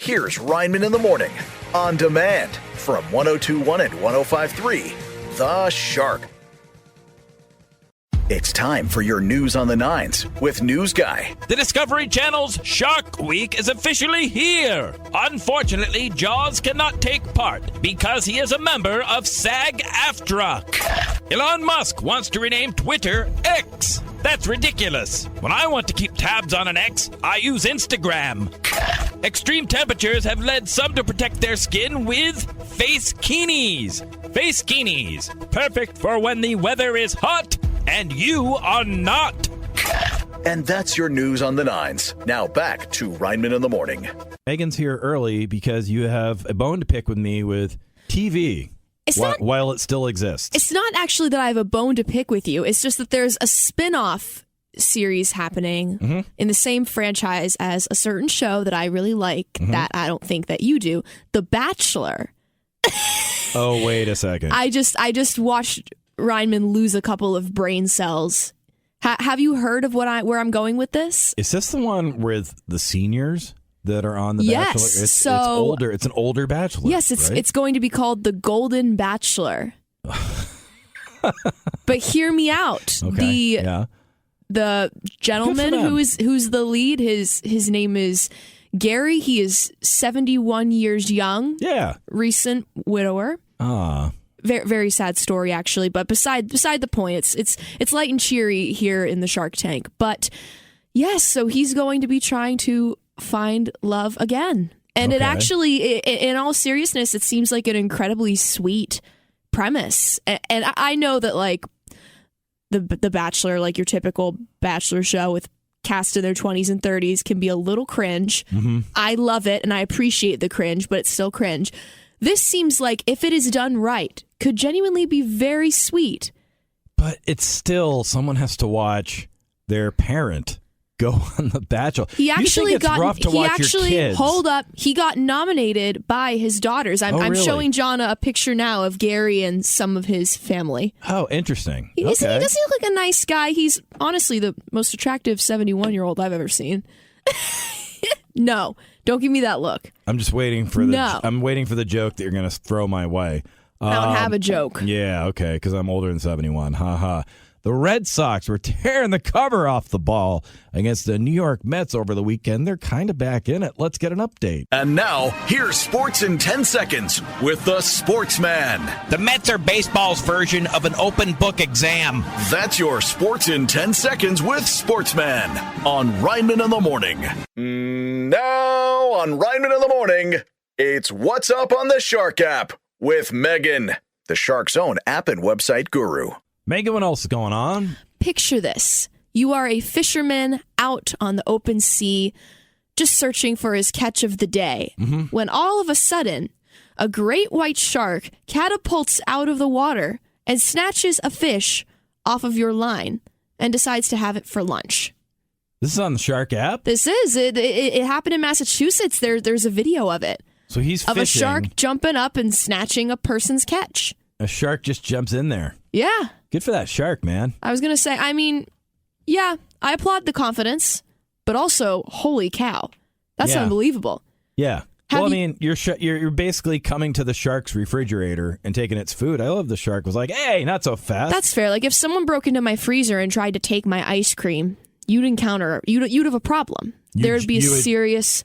Here's Rineman in the Morning, on demand from 102.1 and 105.3, The Shark. It's time for your news on the nines with News Guy. The Discovery Channel's Shark Week is officially here. Unfortunately, Jaws cannot take part because he is a member of SAG-AFTRA. Elon Musk wants to rename Twitter X. That's ridiculous. When I want to keep tabs on an X, I use Instagram. Extreme temperatures have led some to protect their skin with face kinis. Face kinis, perfect for when the weather is hot and you are not. And that's your news on the nines. Now back to Rineman in the Morning. Megan's here early because you have a bone to pick with me with TV while it still exists. It's not actually that I have a bone to pick with you. It's just that there's a spin-off series happening in the same franchise as a certain show that I really like that I don't think that you do, The Bachelor. Oh, wait a second. I just watched Rineman lose a couple of brain cells. Have you heard of where I'm going with this? Is this the one with the seniors that are on The Yes, Bachelor? It's older. It's an older Bachelor. Yes, it's going to be called The Golden Bachelor. But hear me out. Okay. The gentleman who's the lead, his name is Gary. He is 71 years young. Yeah. Recent widower. Very, very sad story, actually. But beside the point, it's light and cheery here in the Shark Tank. But yes, so he's going to be trying to find love again. And it actually, in all seriousness, it seems like an incredibly sweet premise. And I know that, like, the Bachelor, like your typical Bachelor show with cast in their 20s and 30s, can be a little cringe. I love it, and I appreciate the cringe, but it's still cringe. This seems like, if it is done right, could genuinely be very sweet. But it's still, someone has to watch their parent go on The Bachelor. He actually rough to watch your kids. Hold up. He got nominated by his daughters. I'm really? showing Jonna a picture now of Gary and some of his family. Oh, interesting. He doesn't look like a nice guy. He's honestly the most attractive 71-year-old I've ever seen. No, don't give me that look. I'm just waiting for I'm waiting for the joke that you're going to throw my way. I don't have a joke. Yeah, okay, because I'm older than 71. Ha ha. The Red Sox were tearing the cover off the ball against the New York Mets over the weekend. They're kind of back in it. Let's get an update. And now, here's Sports in 10 Seconds with the Sportsman. The Mets are baseball's version of an open book exam. That's your Sports in 10 Seconds with Sportsman on Rineman in the Morning. Now on Rineman in the Morning, it's What's Up on the Shark app with Megan, the Shark's own app and website guru. Megan, what else is going on? Picture this. You are a fisherman out on the open sea, just searching for his catch of the day, when all of a sudden, a great white shark catapults out of the water and snatches a fish off of your line and decides to have it for lunch. This is on the Shark app? This is. It happened in Massachusetts. There's a video of it. So he's fishing. Of a shark jumping up and snatching a person's catch. A shark just jumps in there. Yeah. Good for that shark, man. I was going to say, I mean, yeah, I applaud the confidence, but also, holy cow, that's unbelievable. Yeah. I mean, you're basically coming to the shark's refrigerator and taking its food. I love the shark was like, hey, not so fast. That's fair. Like, if someone broke into my freezer and tried to take my ice cream, you'd have a problem. There'd be a serious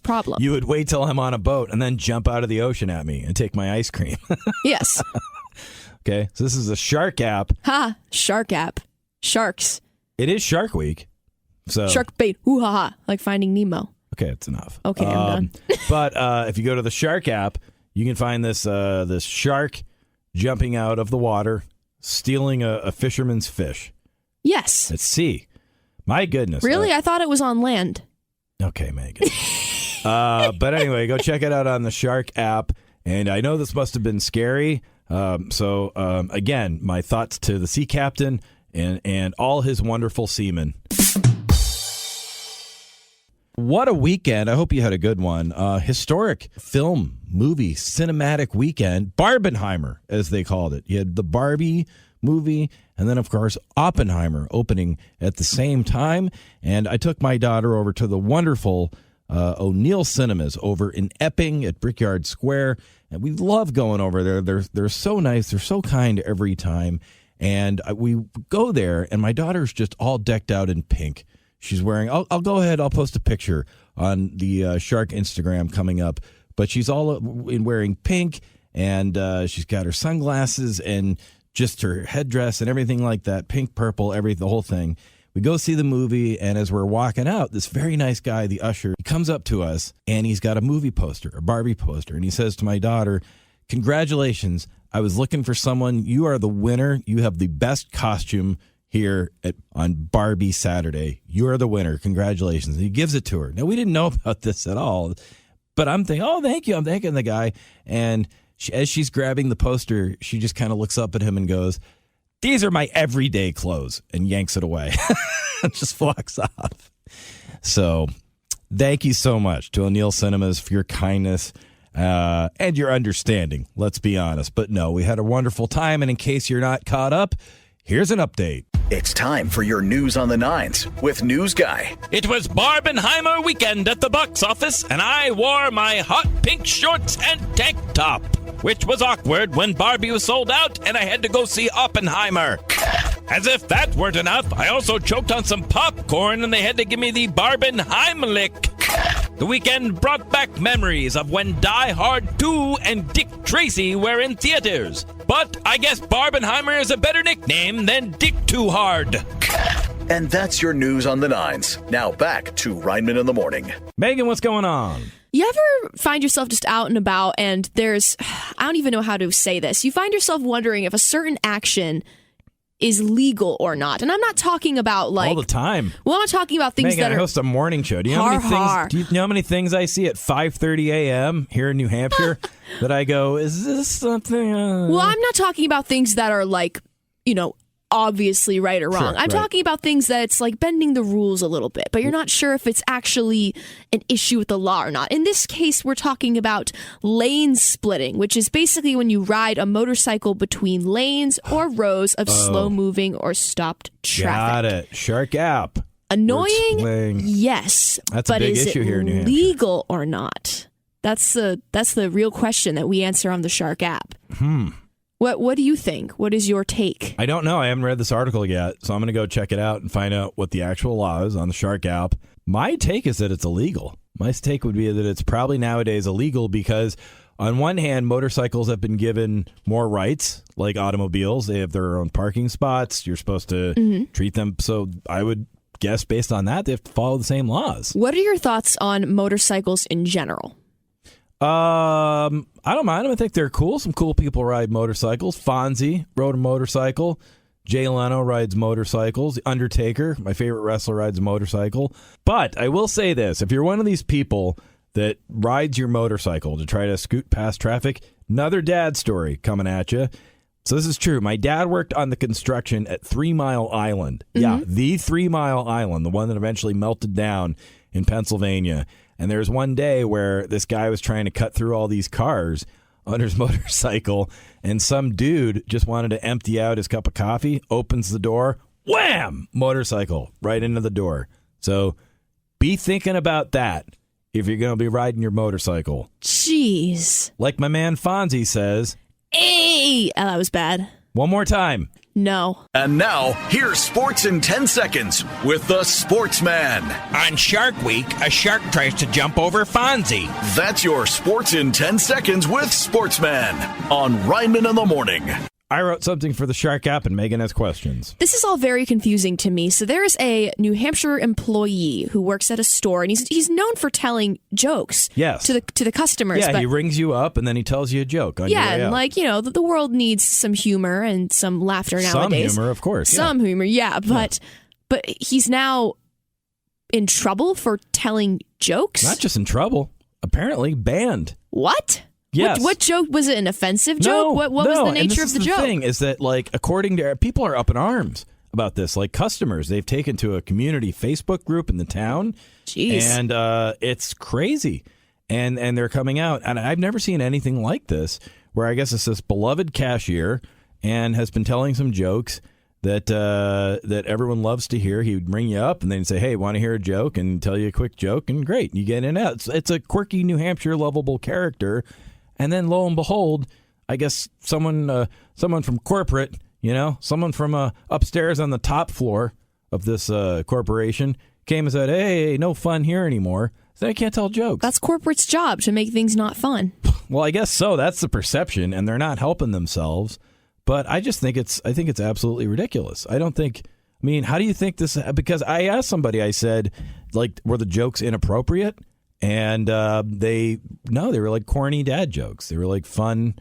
problem. You would wait till I'm on a boat and then jump out of the ocean at me and take my ice cream. Yes. Okay, so this is a Shark app. Ha! Shark app. Sharks. It is Shark Week. So Shark bait. Ooh ha ha. Like Finding Nemo. Okay, that's enough. Okay, I'm done. But if you go to the Shark app, you can find this shark jumping out of the water, stealing a fisherman's fish. Yes. At sea. My goodness. Really? I thought it was on land. Okay, Megan. But anyway, go check it out on the Shark app. And I know this must have been scary. So again, my thoughts to the sea captain and all his wonderful seamen. What a weekend. I hope you had a good one. Historic film, movie, cinematic weekend. Barbenheimer, as they called it. You had the Barbie movie, and then, of course, Oppenheimer opening at the same time. And I took my daughter over to the wonderful O'Neill Cinemas over in Epping at Brickyard Square. And we love going over there. They're so nice. They're so kind every time. And we go there, and my daughter's just all decked out in pink. She's wearing, I'll go ahead, I'll post a picture on the Shark Instagram coming up. But she's all in wearing pink, and she's got her sunglasses and just her headdress and everything like that, pink, purple, the whole thing. We go see the movie, and as we're walking out, this very nice guy, the usher, he comes up to us, and he's got a movie poster, a Barbie poster, and he says to my daughter, "Congratulations, I was looking for someone. You are the winner. You have the best costume here on Barbie Saturday. You are the winner. Congratulations." And he gives it to her. Now, we didn't know about this at all, but I'm thinking, oh, thank you. I'm thanking the guy, and as she's grabbing the poster, she just kind of looks up at him and goes, "These are my everyday clothes," and yanks it away. Just walks off. So thank you so much to O'Neill Cinemas for your kindness and your understanding. Let's be honest. But no, we had a wonderful time. And in case you're not caught up, here's an update. It's time for your news on the nines with News Guy. It was Barbenheimer weekend at the box office, and I wore my hot pink shorts and tank top, which was awkward when Barbie was sold out and I had to go see Oppenheimer. As if that weren't enough, I also choked on some popcorn and they had to give me the Barbenheimlich. The weekend brought back memories of when Die Hard 2 and Dick Tracy were in theaters. But I guess Barbenheimer is a better nickname than Dick Too Hard. And that's your news on the nines. Now back to Rineman in the Morning. Megan, what's going on? You ever find yourself just out and about and I don't even know how to say this. You find yourself wondering if a certain action is legal or not. And I'm not talking about all the time. Well, I'm not talking about things Megan, that are... I host a morning show. Do you know how many things I see at 5:30 a.m. here in New Hampshire that I go, is this something... Well, I'm not talking about things that are obviously right or wrong. Sure, I'm talking about things that it's like bending the rules a little bit, but you're not sure if it's actually an issue with the law or not. In this case, we're talking about lane splitting, which is basically when you ride a motorcycle between lanes or rows of slow-moving or stopped traffic. Got it. Shark app. Annoying? Yes. That's a big issue here in New Hampshire. Legal or not? That's the real question that we answer on the Shark app. What do you think? What is your take? I don't know. I haven't read this article yet, so I'm going to go check it out and find out what the actual law is on the Shark app. My take is that it's illegal. My take would be that it's probably nowadays illegal because, on one hand, motorcycles have been given more rights, like automobiles. They have their own parking spots. You're supposed to treat them. So I would guess, based on that, they have to follow the same laws. What are your thoughts on motorcycles in general? I don't mind them. I think they're cool. Some cool people ride motorcycles. Fonzie rode a motorcycle. Jay Leno rides motorcycles. The Undertaker, my favorite wrestler, rides a motorcycle. But I will say this. If you're one of these people that rides your motorcycle to try to scoot past traffic, another dad story coming at you. So this is true. My dad worked on the construction at 3 Mile Island. Yeah, the 3 Mile Island, the one that eventually melted down in Pennsylvania. And there's one day where this guy was trying to cut through all these cars on his motorcycle, and some dude just wanted to empty out his cup of coffee, opens the door, wham, motorcycle right into the door. So be thinking about that if you're going to be riding your motorcycle. Jeez. Like my man Fonzie says. Hey! Oh, that was bad. One more time. No. And now, here's Sports in 10 Seconds with the Sportsman. On Shark Week, a shark tries to jump over Fonzie. That's your Sports in 10 Seconds with Sportsman on Rineman in the Morning. I wrote something for the Shark app, and Megan has questions. This is all very confusing to me. So there's a New Hampshire employee who works at a store, and he's known for telling jokes to the customers. Yeah, but he rings you up, and then he tells you a joke on your way and out. the world needs some humor and some laughter nowadays. Some humor, of course. Some humor, yeah. But he's now in trouble for telling jokes? Not just in trouble. Apparently banned. What? Yes. What joke? Was it an offensive joke? What was the nature of the joke? The thing is that, according to people are up in arms about this. Like customers, they've taken to a community Facebook group in the town. Jeez. And it's crazy. And they're coming out. And I've never seen anything like this, where I guess it's this beloved cashier and has been telling some jokes that everyone loves to hear. He would bring you up and then say, "Hey, want to hear a joke?" and tell you a quick joke, and great, you get in and out. It's a quirky New Hampshire lovable character, and then lo and behold, I guess someone from corporate, someone from upstairs on the top floor of this corporation came and said, "Hey, no fun here anymore." So I can't tell jokes. That's corporate's job, to make things not fun. Well, I guess so. That's the perception, and they're not helping themselves. But I just think it's absolutely ridiculous. I don't think. I mean, how do you think this? Because I asked somebody. I said, were the jokes inappropriate? And they were like corny dad jokes. They were like fun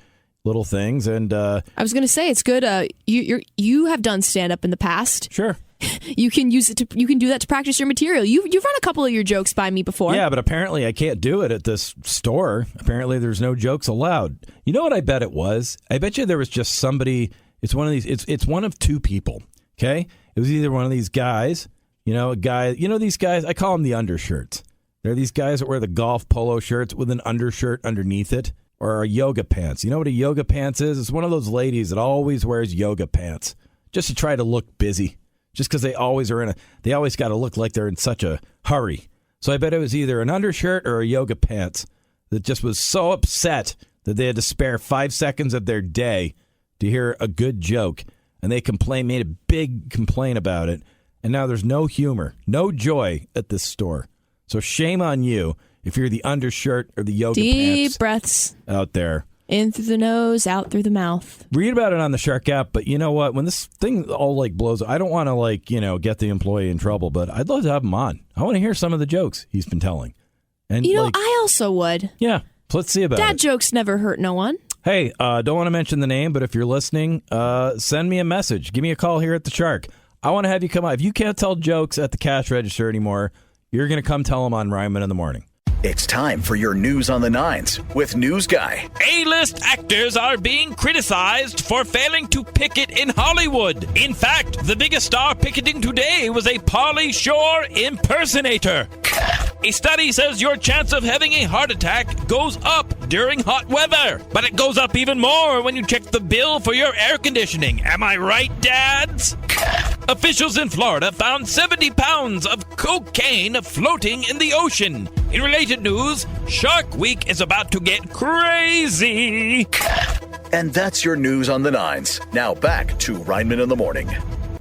little things. And I was going to say, it's good. You have done stand up in the past. Sure. You can use it. You can do that to practice your material. You've run a couple of your jokes by me before. Yeah, but apparently I can't do it at this store. Apparently there's no jokes allowed. You know what I bet it was? I bet you there was just somebody. It's one of these. It's one of two people. Okay, it was either one of these guys. A guy. These guys. I call them the undershirts. They're these guys that wear the golf polo shirts with an undershirt underneath it, or yoga pants. You know what a yoga pants is? It's one of those ladies that always wears yoga pants just to try to look busy. Just because they always got to look like they're in such a hurry. So I bet it was either an undershirt or a yoga pants that just was so upset that they had to spare 5 seconds of their day to hear a good joke. And they made a big complaint about it. And now there's no humor, no joy at this store. So shame on you if you're the undershirt or the yoga pants. Deep breaths out there. In through the nose, out through the mouth. Read about it on the Shark app, but you know what? When this thing all blows, I don't want to get the employee in trouble, but I'd love to have him on. I want to hear some of the jokes he's been telling. And I also would. Yeah, let's see about it. Dad jokes never hurt no one. Hey, don't want to mention the name, but if you're listening, send me a message. Give me a call here at the Shark. I want to have you come on. If you can't tell jokes at the cash register anymore, you're going to come tell them on Rineman in the Morning. It's time for your News on the Nines with News Guy. A-list actors are being criticized for failing to picket in Hollywood. In fact, the biggest star picketing today was a Pauly Shore impersonator. A study says your chance of having a heart attack goes up during hot weather, but it goes up even more when you check the bill for your air conditioning. Am I right, dads? Officials in Florida found 70 pounds of cocaine floating in the ocean. In related news, Shark Week is about to get crazy. And that's your News on the Nines. Now back to Rineman in the Morning.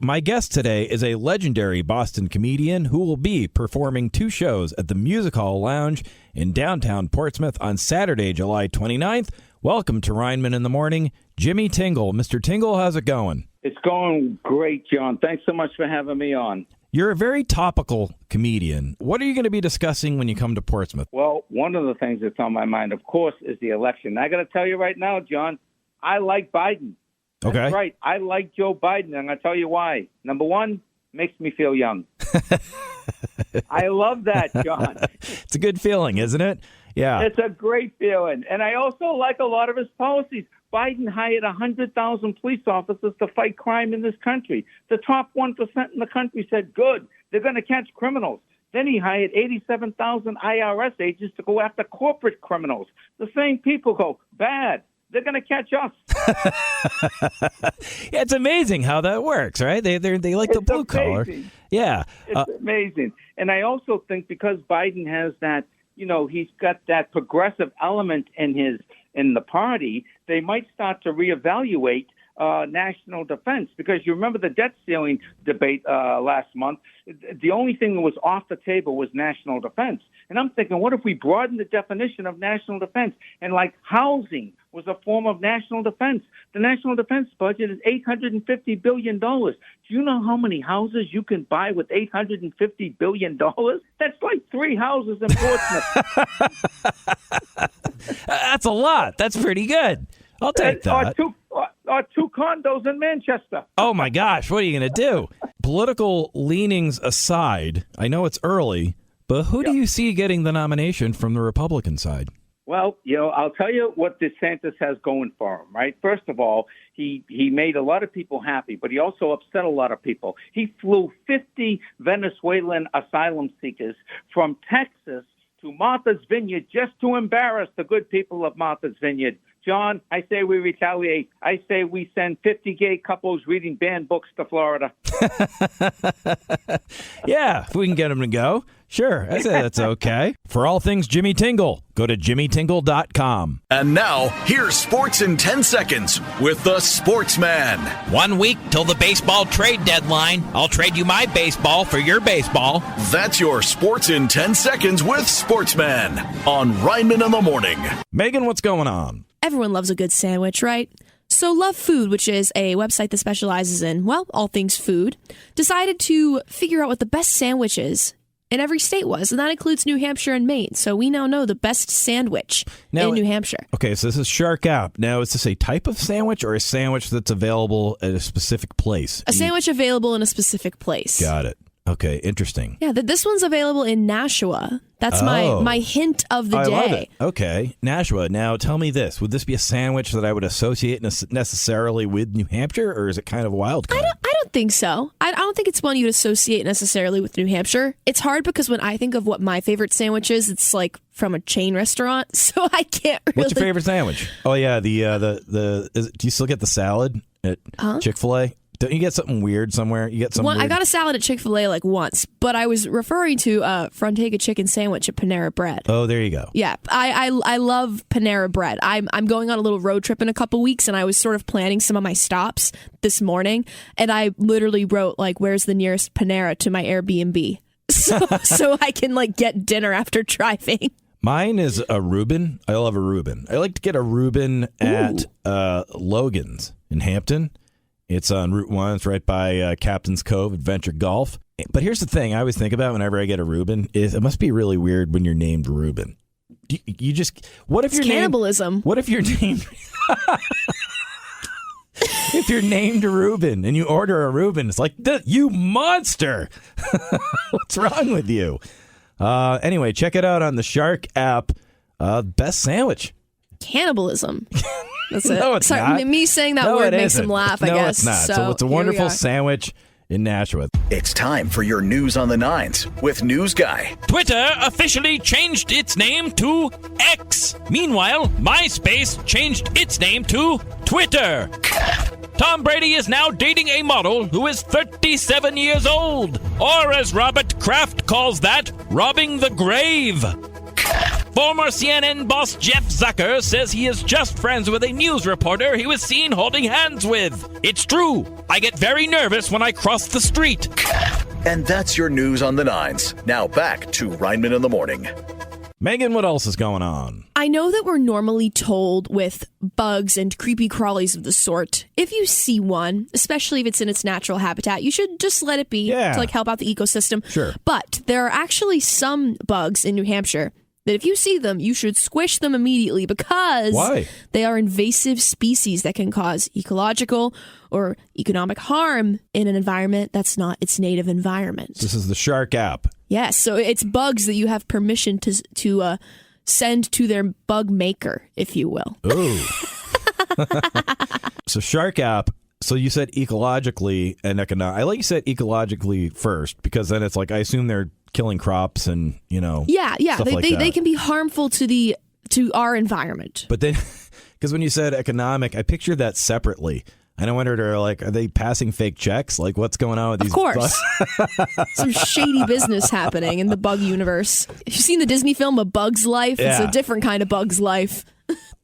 My guest today is a legendary Boston comedian who will be performing 2 shows at the Music Hall Lounge in downtown Portsmouth on Saturday, July 29th. Welcome to Rineman in the Morning, Jimmy Tingle. Mr. Tingle, how's it going? It's going great, John. Thanks so much for having me on. You're a very topical comedian. What are you going to be discussing when you come to Portsmouth? Well, one of the things that's on my mind, of course, is the election. I got to tell you right now, John, I like Biden. That's okay. Right. I like Joe Biden, and I'm going to tell you why. Number one, makes me feel young. I love that, John. It's a good feeling, isn't it? Yeah. It's a great feeling. And I also like a lot of his policies. Biden hired 100,000 police officers to fight crime in this country. The top 1% in the country said, good, they're going to catch criminals. Then he hired 87,000 IRS agents to go after corporate criminals. The same people go, bad, they're going to catch us. Yeah, it's amazing how that works, right? They like the blue collar. Yeah. It's amazing. And I also think because Biden has that, he's got that progressive element in the party, they might start to reevaluate national defense, because you remember the debt ceiling debate last month. The only thing that was off the table was national defense. And I'm thinking, what if we broaden the definition of national defense and like housing was a form of national defense? The national defense budget is $850 billion. Do you know how many houses you can buy with $850 billion? That's like 3 houses in Portsmouth. That's a lot. That's pretty good. I'll take that. Or 2 condos in Manchester. Oh, my gosh. What are you going to do? Political leanings aside, I know it's early, but who do you see getting the nomination from the Republican side? Well, I'll tell you what DeSantis has going for him, right? First of all, he made a lot of people happy, but he also upset a lot of people. He flew 50 Venezuelan asylum seekers from Texas to Martha's Vineyard just to embarrass the good people of Martha's Vineyard. John, I say we retaliate. I say we send 50 gay couples reading banned books to Florida. Yeah, if we can get them to go. Sure, I say that's okay. For all things Jimmy Tingle, go to jimmytingle.com. And now, here's Sports in 10 Seconds with the Sportsman. 1 week till the baseball trade deadline. I'll trade you my baseball for your baseball. That's your Sports in 10 Seconds with Sportsman on Rineman in the Morning. Megan, what's going on? Everyone loves a good sandwich, right? So Love Food, which is a website that specializes in, well, all things food, decided to figure out what the best sandwiches in every state was, and that includes New Hampshire and Maine. So we now know the best sandwich in New Hampshire. Okay, so this is Shark App. Now, is this a type of sandwich or a sandwich that's available at a specific place? A sandwich available in a specific place. Got it. Okay, interesting. Yeah, this one's available in Nashua. That's my hint of the day. I love it. Okay, Nashua. Now, tell me this. Would this be a sandwich that I would associate necessarily with New Hampshire, or is it kind of a wild card? I don't think so. I don't think it's one you'd associate necessarily with New Hampshire. It's hard because when I think of what my favorite sandwich is, it's like from a chain restaurant, so I can't really... What's your favorite sandwich? Oh, yeah, do you still get the salad at Chick-fil-A? Don't you get something weird somewhere? You get something weird? I got a salad at Chick-fil-A like once, but I was referring to Frontega chicken sandwich at Panera Bread. Oh, there you go. Yeah, I love Panera Bread. I'm going on a little road trip in a couple weeks, and I was sort of planning some of my stops this morning, and I literally wrote like, "Where's the nearest Panera to my Airbnb?" So I can like get dinner after driving. Mine is a Reuben. I love a Reuben. I like to get a Reuben at Logan's in Hampton. It's on Route 1. It's right by Captain's Cove Adventure Golf. But here's the thing I always think about whenever I get a Reuben is it must be really weird when you're named Reuben. You just... What if it's you're cannibalism. What if you're named... If you're named Reuben and you order a Reuben, it's like, you monster! What's wrong with you? Anyway, check it out on the Shark app. Best sandwich. Cannibalism. That's it. No, it's not. Me saying that word makes him laugh, I guess. No, it's not. So it's a wonderful sandwich in Nashua. It's time for your news on the nines with News Guy. Twitter officially changed its name to X. Meanwhile, MySpace changed its name to Twitter. Tom Brady is now dating a model who is 37 years old. Or as Robert Kraft calls that, robbing the grave. Former CNN boss Jeff Zucker says he is just friends with a news reporter he was seen holding hands with. It's true. I get very nervous when I cross the street. And that's your news on the nines. Now back to Rineman in the Morning. Megan, what else is going on? I know that we're normally told with bugs and creepy crawlies of the sort, if you see one, especially if it's in its natural habitat, you should just let it be to like help out the ecosystem. Sure. But there are actually some bugs in New Hampshire that if you see them, you should squish them immediately because they are invasive species that can cause ecological or economic harm in an environment that's not its native environment. This is the Shark app. Yes, so it's bugs that you have permission to send to their bug maker, if you will. Ooh. So Shark app. So you said ecologically and economic. I like you said ecologically first because then it's like I assume they're killing crops and stuff like that. They can be harmful to our environment. But then, because when you said economic, I pictured that separately. And I wondered, are they passing fake checks? Like, what's going on with these? Of course. Some shady business happening in the bug universe. Have you seen the Disney film A Bug's Life? Yeah. It's a different kind of bug's life.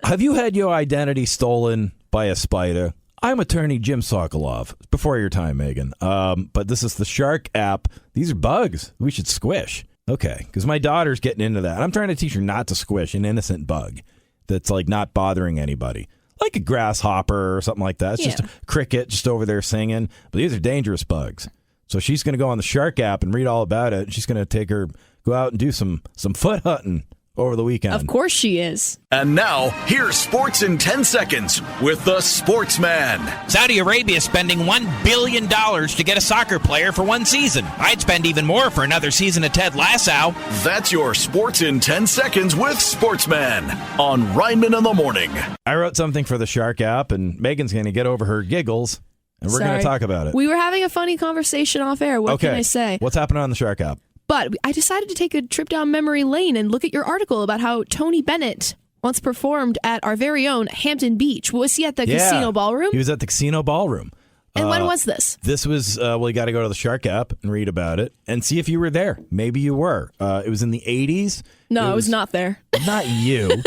Have you had your identity stolen by a spider? I'm attorney Jim Sokolov. Before your time, Megan. But this is the Shark app. These are bugs we should squish. Okay, because my daughter's getting into that. I'm trying to teach her not to squish an innocent bug that's like not bothering anybody. Like a grasshopper or something like that. It's just a cricket just over there singing. But these are dangerous bugs. So she's going to go on the Shark app and read all about it. She's going to go out and do some foot hunting over the weekend. Of course she is. And now, here's Sports in 10 Seconds with the Sportsman. Saudi Arabia is spending $1 billion to get a soccer player for one season. I'd spend even more for another season of Ted Lasso. That's your Sports in 10 Seconds with Sportsman on Rineman in the Morning. I wrote something for the Shark app, and Megan's going to get over her giggles, and we're going to talk about it. We were having a funny conversation off air. What can I say? What's happening on the Shark app? But I decided to take a trip down memory lane and look at your article about how Tony Bennett once performed at our very own Hampton Beach. Was he at the Casino Ballroom? He was at the Casino Ballroom. And when was this? This was, you got to go to the Shark app and read about it and see if you were there. Maybe you were. It was in the 80s. No, I was not there. Not you.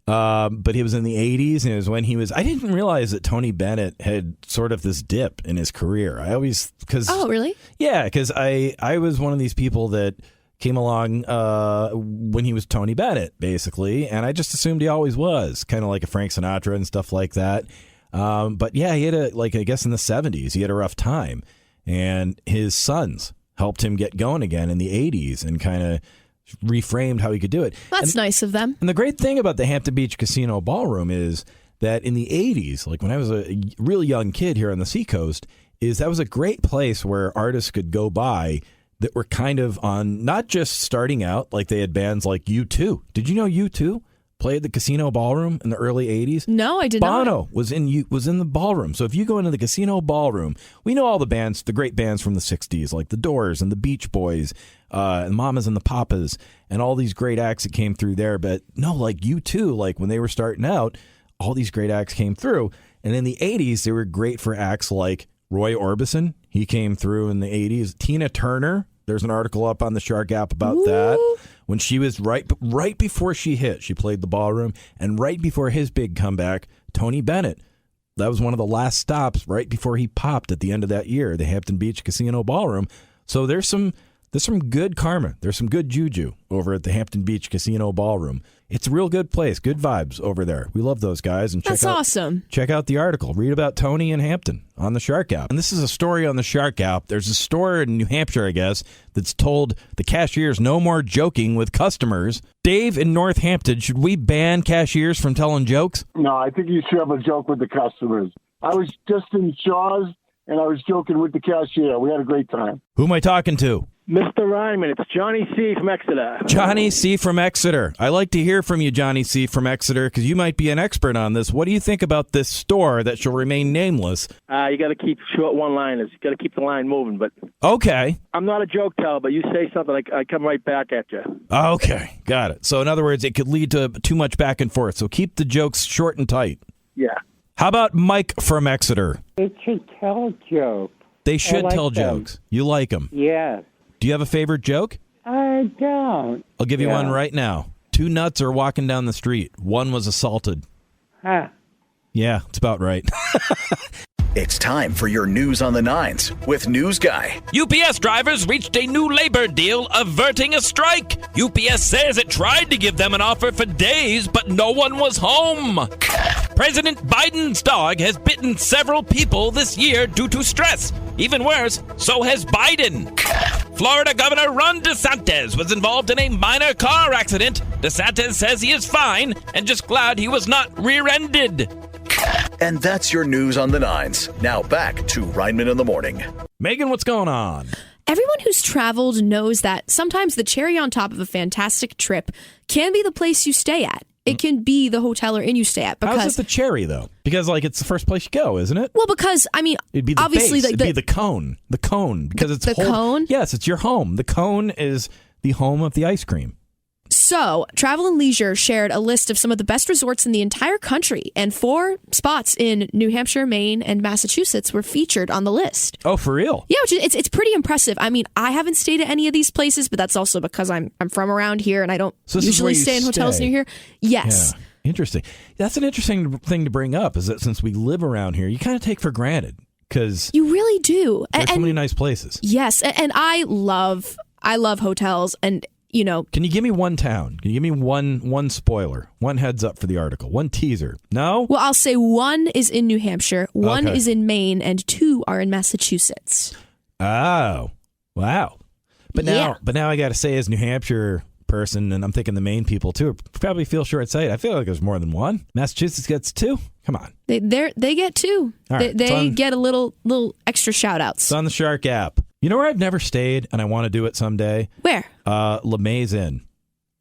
But it was in the 80s, and it was when he was... I didn't realize that Tony Bennett had sort of this dip in his career. I always... Oh, really? Yeah, because I was one of these people that came along when he was Tony Bennett, basically, and I just assumed he always was, kind of like a Frank Sinatra and stuff like that. But yeah, he had I guess in the 70s, he had a rough time, and his sons helped him get going again in the 80s and kind of reframed how he could do it. That's nice of them. And the great thing about the Hampton Beach Casino Ballroom is that in the 80s, like when I was a really young kid here on the Seacoast, is that was a great place where artists could go by that were kind of on, not just starting out, like they had bands like U2. Did you know U2 played the Casino Ballroom in the early 80s? No, I did not. Bono was in the ballroom. So if you go into the Casino Ballroom, we know all the bands, the great bands from the 60s, like the Doors and the Beach Boys, and Mamas and the Papas, and all these great acts that came through there. But no, like U2, like when they were starting out, all these great acts came through. And in the 80s, they were great for acts like Roy Orbison. He came through in the 80s. Tina Turner. There's an article up on the Shark app about that. When she was right before she hit, she played the ballroom. And right before his big comeback, Tony Bennett. That was one of the last stops right before he popped at the end of that year, the Hampton Beach Casino Ballroom. So there's some good karma. There's some good juju over at the Hampton Beach Casino Ballroom. It's a real good place. Good vibes over there. We love those guys. And That's awesome. Check out the article. Read about Tony and Hampton on the Shark app. And this is a story on the Shark app. There's a store in New Hampshire, I guess, that's told the cashiers no more joking with customers. Dave in Northampton, should we ban cashiers from telling jokes? No, I think you should have a joke with the customers. I was just in Shaw's, and I was joking with the cashier. We had a great time. Who am I talking to? Mr. Rineman, it's Johnny C. from Exeter. Johnny C. from Exeter. I like to hear from you, Johnny C. from Exeter, because you might be an expert on this. What do you think about this store that shall remain nameless? You got to keep short one-liners. You got to keep the line moving. But okay, I'm not a joke teller, but you say something, I come right back at you. Okay, got it. So in other words, it could lead to too much back and forth. So keep the jokes short and tight. Yeah. How about Mike from Exeter? They should tell jokes. They should like tell them. jokes. You like them? Yes. Do you have a favorite joke? I don't. I'll give you one right now. Two nuts are walking down the street. One was assaulted. Huh. Yeah, it's about right. It's time for your news on the nines with News Guy. UPS drivers reached a new labor deal averting a strike. UPS says it tried to give them an offer for days, but no one was home. President Biden's dog has bitten several people this year due to stress. Even worse, so has Biden. Florida Governor Ron DeSantis was involved in a minor car accident. DeSantis says he is fine and just glad he was not rear-ended. And that's your news on the nines. Now back to Rineman in the Morning. Megan, what's going on? Everyone who's traveled knows that sometimes the cherry on top of a fantastic trip can be the place you stay at. It can be the hotel or inn you stay at. Because how's it the cherry, though? Because, it's the first place you go, isn't it? Well, because, it'd be the obviously... base. It'd be the cone. The cone. Because it's the cone? Yes, it's your home. The cone is the home of the ice cream. So, Travel and Leisure shared a list of some of the best resorts in the entire country, and 4 spots in New Hampshire, Maine, and Massachusetts were featured on the list. Oh, for real? Yeah, it's pretty impressive. I haven't stayed at any of these places, but that's also because I'm from around here, and I don't usually stay in hotels near here. Yes. Yeah. Interesting. That's an interesting thing to bring up, is that since we live around here, you kind of take for granted, because you really do. There's so many nice places. Yes, and I love hotels, and Can you give me one town? Can you give me one spoiler? One heads up for the article? One teaser? No? Well, I'll say 1 is in New Hampshire, 1 is in Maine, and 2 are in Massachusetts. Oh, wow. But now I got to say, as New Hampshire person, and I'm thinking the Maine people too, probably feel short-sighted. I feel like there's more than 1. Massachusetts gets 2. Come on. They get 2. Right, they get a little extra shout-outs. It's on the Shark app. You know where I've never stayed, and I want to do it someday? Where? LeMay's Inn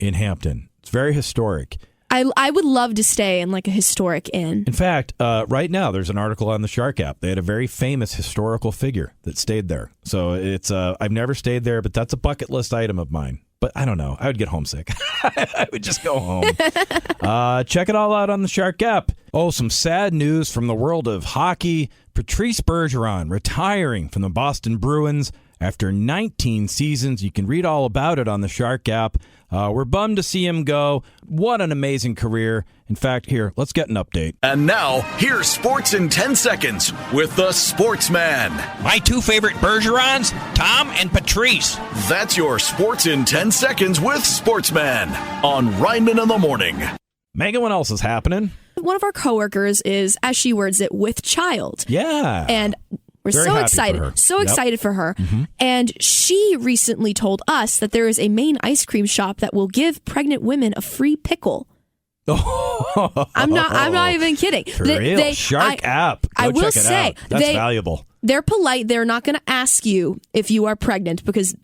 in Hampton. It's very historic. I would love to stay in a historic inn. In fact, right now there's an article on the Shark app. They had a very famous historical figure that stayed there. So it's I've never stayed there, but that's a bucket list item of mine. But I don't know. I would get homesick. I would just go home. Check it all out on the Shark app. Oh, some sad news from the world of hockey. Patrice Bergeron retiring from the Boston Bruins after 19 seasons. You can read all about it on the Shark app. We're bummed to see him go. What an amazing career. In fact, here, let's get an update. And now, here's Sports in 10 Seconds with the Sportsman. My two favorite Bergerons, Tom and Patrice. That's your Sports in 10 Seconds with Sportsman on Rineman in the Morning. Megan, what else is happening? One of our coworkers is, as she words it, with child. Yeah. And we're Very so happy excited. for her. So Yep. excited for her. And she recently told us that there is a Maine ice cream shop that will give pregnant women a free pickle. I'm not even kidding. For real. Shark app. Go I will check it say, out. That's valuable. They're polite. They're not going to ask you if you are pregnant because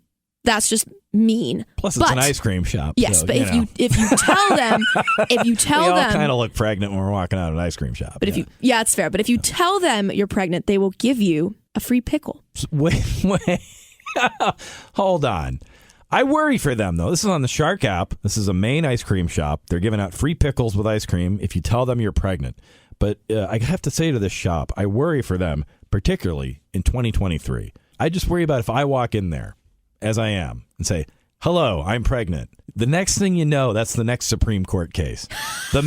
that's just mean. Plus, it's an ice cream shop. Yes, so, but if you tell them, we all kind of look pregnant when we're walking out of an ice cream shop. But it's fair. But if you tell them you're pregnant, they will give you a free pickle. Wait. Hold on. I worry for them, though. This is on the Shark app. This is a Maine ice cream shop. They're giving out free pickles with ice cream if you tell them you're pregnant. But I have to say to this shop, I worry for them, particularly in 2023. I just worry about if I walk in there, as I am, and say, hello, I'm pregnant. The next thing you know, that's the next Supreme Court case. The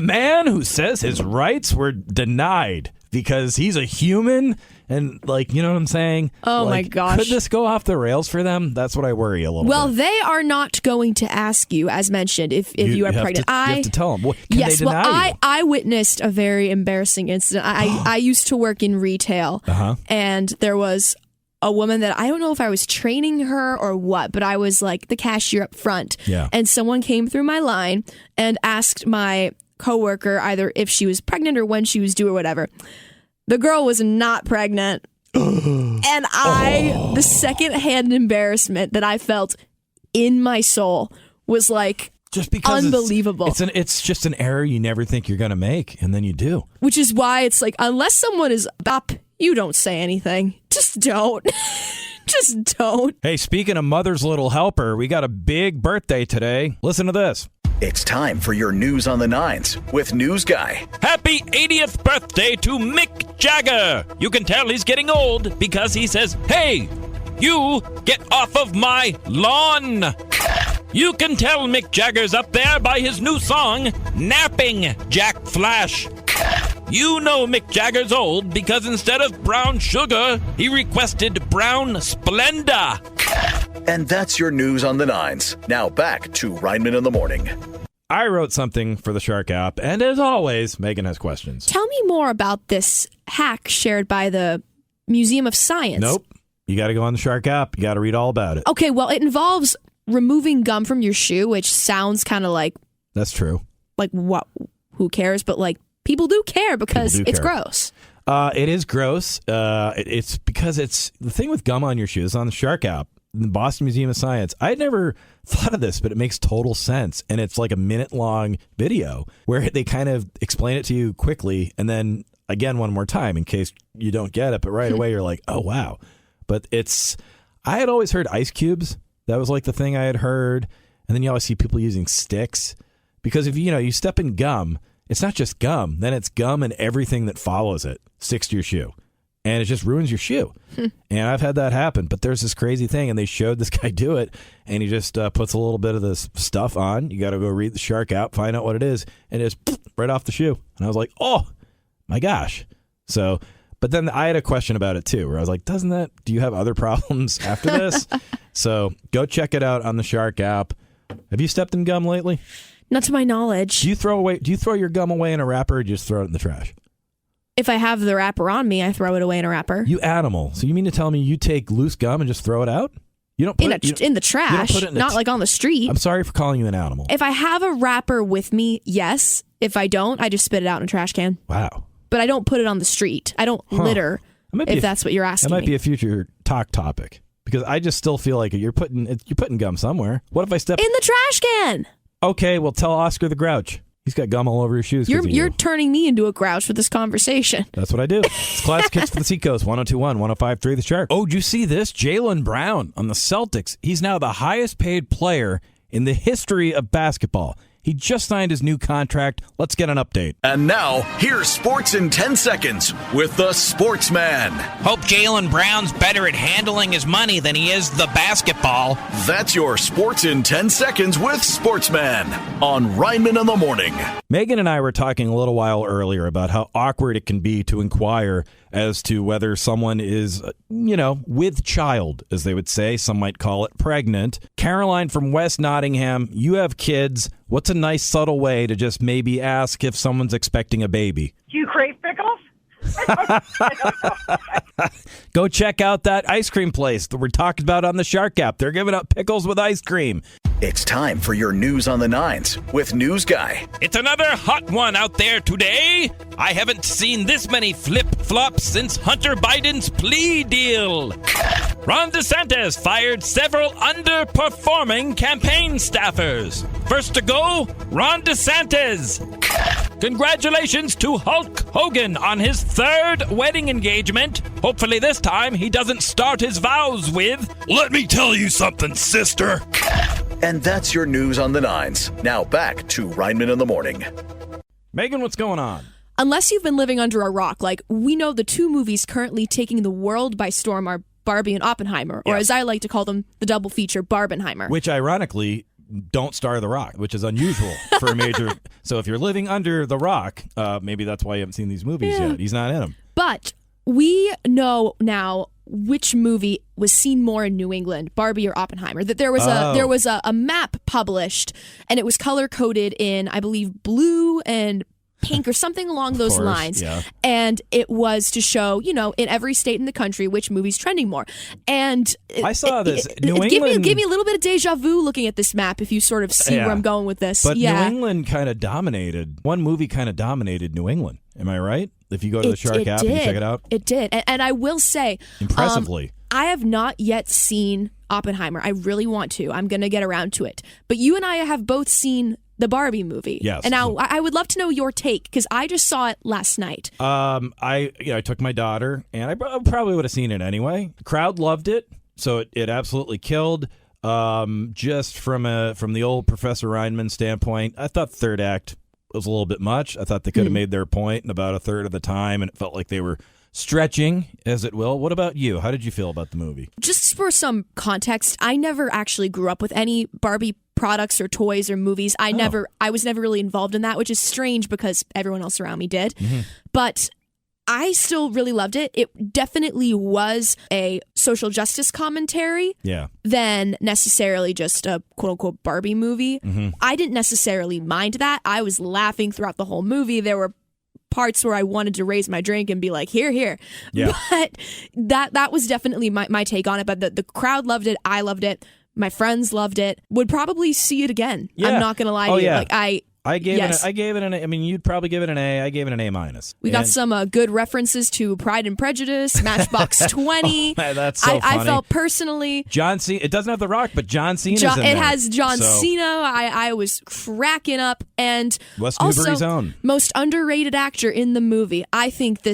man who says his rights were denied because he's a human and, you know what I'm saying? Oh, my gosh. Could this go off the rails for them? That's what I worry a little bit. Well, they are not going to ask you, as mentioned, if you are pregnant. You have to tell them. Can yes, they deny you? I witnessed a very embarrassing incident. I used to work in retail, and there was a woman that I don't know if I was training her or what, but I was like the cashier up front. Yeah. And someone came through my line and asked my coworker either if she was pregnant or when she was due or whatever. The girl was not pregnant. And the secondhand embarrassment that I felt in my soul was just because unbelievable. It's just an error you never think you're going to make, and then you do. Which is why it's unless someone is up, you don't say anything. Just don't. Just don't. Hey, speaking of Mother's Little Helper, we got a big birthday today. Listen to this. It's time for your News on the Nines with News Guy. Happy 80th birthday to Mick Jagger. You can tell he's getting old because he says, hey, you get off of my lawn. You can tell Mick Jagger's up there by his new song, Napping Jack Flash. You know Mick Jagger's old because instead of brown sugar, he requested brown Splenda. And that's your News on the Nines. Now back to Rineman in the Morning. I wrote something for the Shark app, and as always, Megan has questions. Tell me more about this hack shared by the Museum of Science. Nope. You got to go on the Shark app. You got to read all about it. Okay, well, it involves removing gum from your shoe, which sounds kind of like... That's true. What? Who cares? But, people do care because it's care. gross. It is gross. It's because it's... The thing with gum on your shoes on the Shark app, the Boston Museum of Science, I'd never thought of this, but it makes total sense. And it's like a minute-long video where they kind of explain it to you quickly and then again one more time in case you don't get it. But right away, you're like, oh, wow. But I had always heard ice cubes. That was the thing I had heard. And then you always see people using sticks. Because if you step in gum, it's not just gum. Then it's gum and everything that follows it sticks to your shoe. And it just ruins your shoe. And I've had that happen. But there's this crazy thing, and they showed this guy do it, and he just puts a little bit of this stuff on. You got to go read the Shark app, find out what it is, and it's right off the shoe. And I was like, oh, my gosh. So, but then I had a question about it, too, where I was like, do you have other problems after this? So go check it out on the Shark app. Have you stepped in gum lately? Not to my knowledge. Do you throw your gum away in a wrapper, or do you just throw it in the trash? If I have the wrapper on me, I throw it away in a wrapper. You animal. So you mean to tell me you take loose gum and just throw it out? You don't put in the trash, put it in not on the street. I'm sorry for calling you an animal. If I have a wrapper with me, yes. If I don't, I just spit it out in a trash can. Wow. But I don't put it on the street. I don't litter, if that's what you're asking me. That might be me. a future talk topic. Because I just still feel like you're putting gum somewhere. What if I step... In the trash can! Okay, well, tell Oscar the Grouch. He's got gum all over his shoes. You're turning me into a grouch with this conversation. That's what I do. It's Classic Hits for the Seacoast, 102.1, 105.3 The Shark. Oh, did you see this? Jaylen Brown on the Celtics. He's now the highest paid player in the history of basketball. He just signed his new contract. Let's get an update. And now, here's Sports in 10 Seconds with the Sportsman. Hope Jaylen Brown's better at handling his money than he is the basketball. That's your Sports in 10 Seconds with Sportsman on Rineman in the Morning. Megan and I were talking a little while earlier about how awkward it can be to inquire as to whether someone is, with child, as they would say. Some might call it pregnant. Caroline from West Nottingham, you have kids. What's a nice, subtle way to just maybe ask if someone's expecting a baby? Do you crave pickles? Go check out that ice cream place that we're talking about on the Shark app. They're giving up pickles with ice cream. It's time for your news on the nines with News Guy. It's another hot one out there today. I haven't seen this many flip-flops since Hunter Biden's plea deal. Ron DeSantis fired several underperforming campaign staffers. First to go, Ron DeSantis. Congratulations to Hulk Hogan on his third wedding engagement. Hopefully this time he doesn't start his vows with, "Let me tell you something, sister." And that's your news on the nines. Now back to Rineman in the Morning. Megan, what's going on? Unless you've been living under a rock, we know the two movies currently taking the world by storm are Barbie and Oppenheimer, or as I like to call them, the double feature Barbenheimer. Which ironically don't star The Rock, which is unusual for a major. So if you're living under The Rock, maybe that's why you haven't seen these movies yet. He's not in them. But we know now which movie was seen more in New England, Barbie or Oppenheimer. That there was a map published, and it was color coded in, I believe, blue and pink or something along those lines. Yeah. And it was to show, in every state in the country which movie's trending more. And I saw this. New England give me a little bit of deja vu looking at this map if you sort of see where I'm going with this. But New England kind of dominated. One movie kind of dominated New England. Am I right? If you go to the Shark app and you check it out. It did. And I will say, impressively. I have not yet seen Oppenheimer. I really want to. I'm going to get around to it. But you and I have both seen the Barbie movie. Yes. And now I would love to know your take, because I just saw it last night. I took my daughter, and I probably would have seen it anyway. The crowd loved it, so it absolutely killed. Just from the old Professor Rineman standpoint, I thought the third act was a little bit much. I thought they could have made their point in about a third of the time, and it felt like they were stretching, as it will. What about you? How did you feel about the movie? Just for some context, I never actually grew up with any Barbie products or toys or movies. I was never really involved in that, which is strange because everyone else around me did. Mm-hmm. But I still really loved it. It definitely was a social justice commentary than necessarily just a quote-unquote Barbie movie. Mm-hmm. I didn't necessarily mind that. I was laughing throughout the whole movie. There were parts where I wanted to raise my drink and be like, here. Yeah. But that was definitely my take on it. But the crowd loved it. I loved it. My friends loved it. Would probably see it again. Yeah. I'm not going to lie to you. Yeah. I gave it an A. I mean, you'd probably give it an A. I gave it an A-. We got some good references to Pride and Prejudice, Matchbox 20. That's so funny. I felt personally. John Cena. It doesn't have The Rock, but John Cena's in there. It has John Cena. I was cracking up. And West also, Newbury's own. Most underrated actor in the movie. I think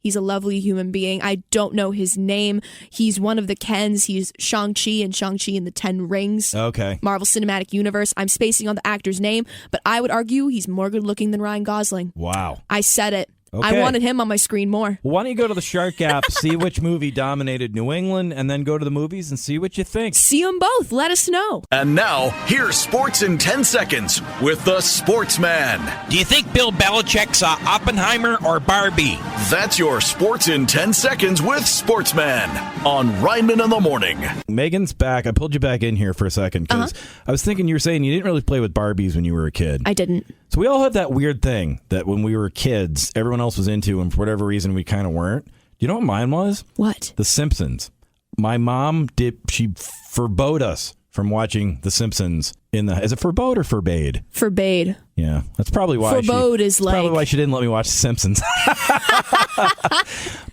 he's a lovely human being. I don't know his name. He's one of the Kens. He's Shang-Chi and Shang-Chi and the Ten Rings. Okay. Marvel Cinematic Universe. I'm spacing on the actor's name, but I would argue he's more good looking than Ryan Gosling. Wow. I said it. Okay. I wanted him on my screen more. Well, why don't you go to the Shark app, see which movie dominated New England, and then go to the movies and see what you think. See them both. Let us know. And now, here's Sports in 10 Seconds with the Sportsman. Do you think Bill Belichick saw Oppenheimer or Barbie? That's your Sports in 10 Seconds with Sportsman on Rineman in the Morning. Megan's back. I pulled you back in here for a second because I was thinking you were saying you didn't really play with Barbies when you were a kid. I didn't. So we all had that weird thing that when we were kids, everyone else was into, and for whatever reason, we kind of weren't. Do you know what mine was? What? The Simpsons. My mom she forbade us from watching The Simpsons is it forbode or forbade? Forbade. Yeah, that's probably why. Forbode is like probably why she didn't let me watch The Simpsons.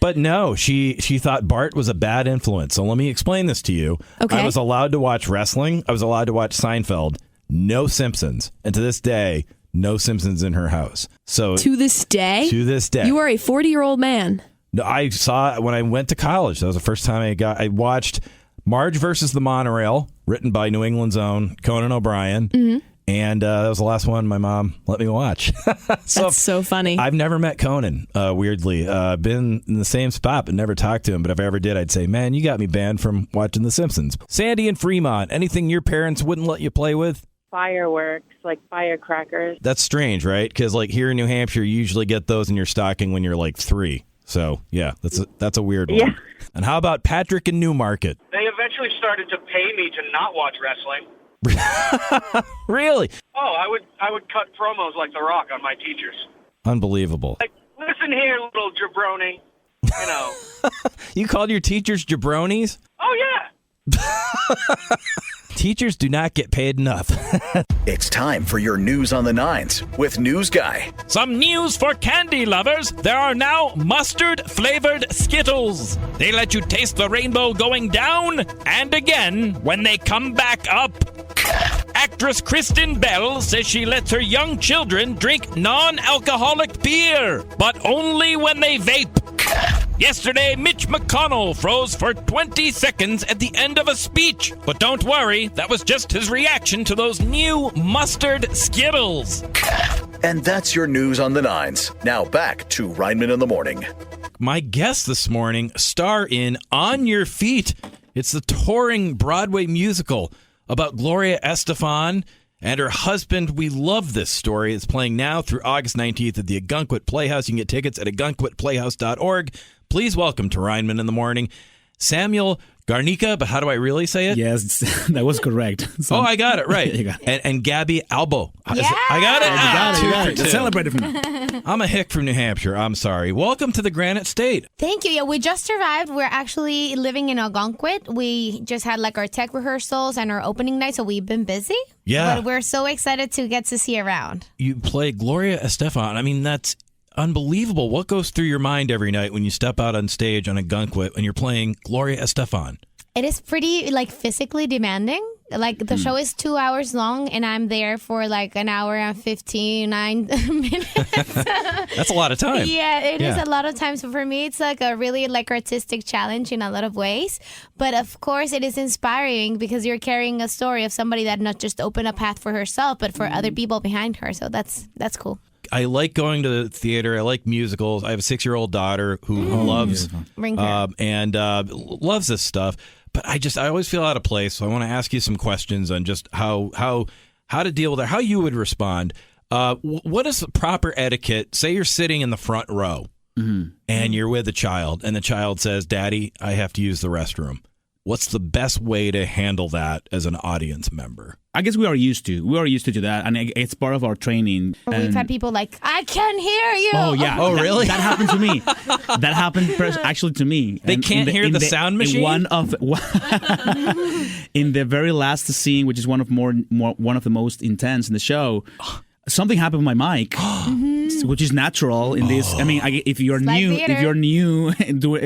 But no, she thought Bart was a bad influence. So let me explain this to you. Okay. I was allowed to watch wrestling. I was allowed to watch Seinfeld. No Simpsons. And to this day, no Simpsons in her house. So To this day? To this day. You are a 40-year-old man. No, I saw when I went to college. That was the first time I watched Marge versus the Monorail, written by New England's own Conan O'Brien. Mm-hmm. And that was the last one my mom let me watch. That's so funny. I've never met Conan, weirdly. Been in the same spot, but never talked to him. But if I ever did, I'd say, man, you got me banned from watching The Simpsons. Sandy and Fremont, anything your parents wouldn't let you play with? Fireworks, like firecrackers. That's strange, right? Because like here in New Hampshire, you usually get those in your stocking when you're like 3. So, yeah, that's a weird one. Yeah. And how about Patrick in Newmarket? They eventually started to pay me to not watch wrestling. Really? Oh, I would cut promos like The Rock on my teachers. Unbelievable. Like, listen here, little jabroni. You know. You called your teachers jabronis? Oh, yeah. Teachers do not get paid enough. It's time for your news on the nines with News Guy. Some news for candy lovers. There are now mustard-flavored Skittles. They let you taste the rainbow going down and again when they come back up. Actress Kristen Bell says she lets her young children drink non-alcoholic beer, but only when they vape. Yesterday, Mitch McConnell froze for 20 seconds at the end of a speech. But don't worry, that was just his reaction to those new mustard Skittles. And that's your news on the nines. Now back to Rineman in the Morning. My guest this morning star in On Your Feet. It's the touring Broadway musical about Gloria Estefan and her husband. We love this story. It's playing now through August 19th at the Ogunquit Playhouse. You can get tickets at ogunquitplayhouse.org. Please welcome to Rineman in the Morning, Samuel Garnica, but how do I really say it? Yes, that was correct. Oh, I got it right. And Gabby Albo. Yeah. I got it. You got it. Celebrate it for me. I'm a hick from New Hampshire. I'm sorry. Welcome to the Granite State. Thank you. Yeah, we just arrived. We're actually living in Ogunquit. We just had like our tech rehearsals and our opening night, so we've been busy. Yeah. But we're so excited to get to see around. You play Gloria Estefan. I mean, that's unbelievable. What goes through your mind every night when you step out on stage on Ogunquit and you're playing Gloria Estefan? It is pretty like physically demanding. Like the show is 2 hours long and I'm there for like an hour and 59 minutes. That's a lot of time. Yeah, it is a lot of time. So for me, it's like a really like artistic challenge in a lot of ways. But of course, it is inspiring because you're carrying a story of somebody that not just opened a path for herself, but for other people behind her. So that's cool. I like going to the theater. I like musicals. I have a 6-year-old daughter who loves loves this stuff. But I always feel out of place. So I want to ask you some questions on just how to deal with it, how you would respond. What is the proper etiquette? Say you're sitting in the front row and you're with a child, and the child says, "Daddy, I have to use the restroom." What's the best way to handle that as an audience member? I guess we are used to that, and it's part of our training. We've had people like, "I can't hear you." Oh yeah. Oh really? That happened to me. That happened actually to me. They can't hear the sound machine. In the very last scene, which is one of the most intense in the show, something happened with my mic. Which is natural in this. I mean, if you're new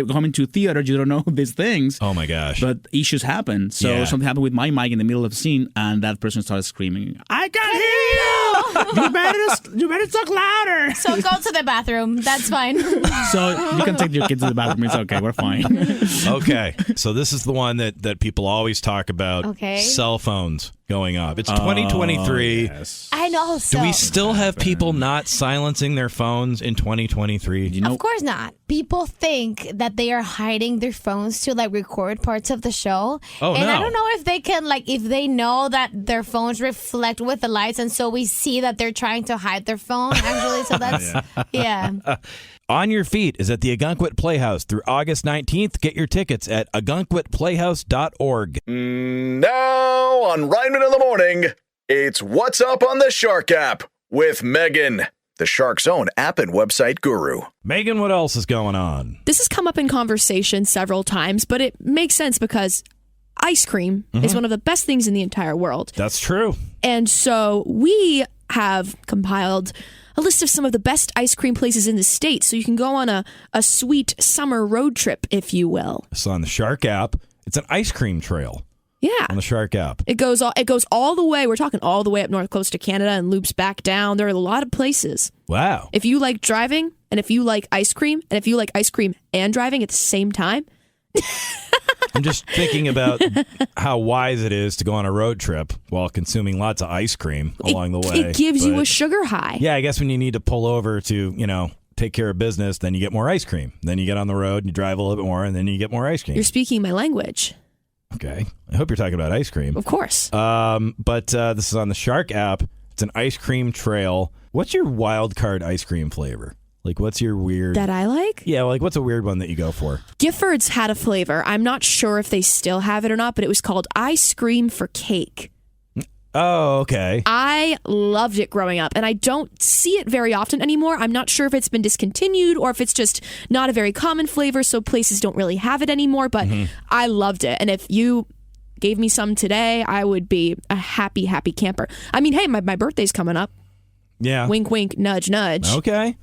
coming to theater, you don't know these things. Oh my gosh! But issues happen. So something happened with my mic in the middle of the scene, and that person started screaming, "I can't hear you! You better talk louder!" So go to the bathroom. That's fine. So you can take your kids to the bathroom. It's okay. We're fine. Okay. So this is the one that people always talk about. Okay. Cell phones going off. It's 2023. Yes. I know. So. Do we still have people not silencing their phones in 2023? Of course not. People think that they are hiding their phones to like record parts of the show. Oh, and no. I don't know if they can if they know that their phones reflect with the lights, and so we see that they're trying to hide their phone actually. So that's On Your Feet is at the Ogunquit Playhouse through August 19th. Get your tickets at ogunquitplayhouse.org. Now on Rineman in the Morning, it's What's Up on the Shark app with Megan, the Shark's own app and website guru. Megan, what else is going on? This has come up in conversation several times, but it makes sense because ice cream is one of the best things in the entire world. That's true. And so we have compiled a list of some of the best ice cream places in the state, so you can go on a sweet summer road trip, if you will. So on the Shark app, it's an ice cream trail. Yeah. On the Shark app. It goes all the way. We're talking all the way up north, close to Canada, and loops back down. There are a lot of places. Wow. If you like driving, and if you like ice cream, and if you like ice cream and driving at the same time. I'm just thinking about how wise it is to go on a road trip while consuming lots of ice cream along the way. It gives you a sugar high. Yeah, I guess when you need to pull over to, take care of business, then you get more ice cream. Then you get on the road and you drive a little bit more, and then you get more ice cream. You're speaking my language. Okay. I hope you're talking about ice cream. Of course. But this is on the Shark app. It's an ice cream trail. What's your wild card ice cream flavor? Like, what's your weird... That I like? Yeah, what's a weird one that you go for? Gifford's had a flavor. I'm not sure if they still have it or not, but it was called Ice Cream for Cake. Oh, okay. I loved it growing up, and I don't see it very often anymore. I'm not sure if it's been discontinued or if it's just not a very common flavor, so places don't really have it anymore, but I loved it. And if you gave me some today, I would be a happy, happy camper. I mean, hey, my birthday's coming up. Yeah. Wink, wink, nudge, nudge. Okay.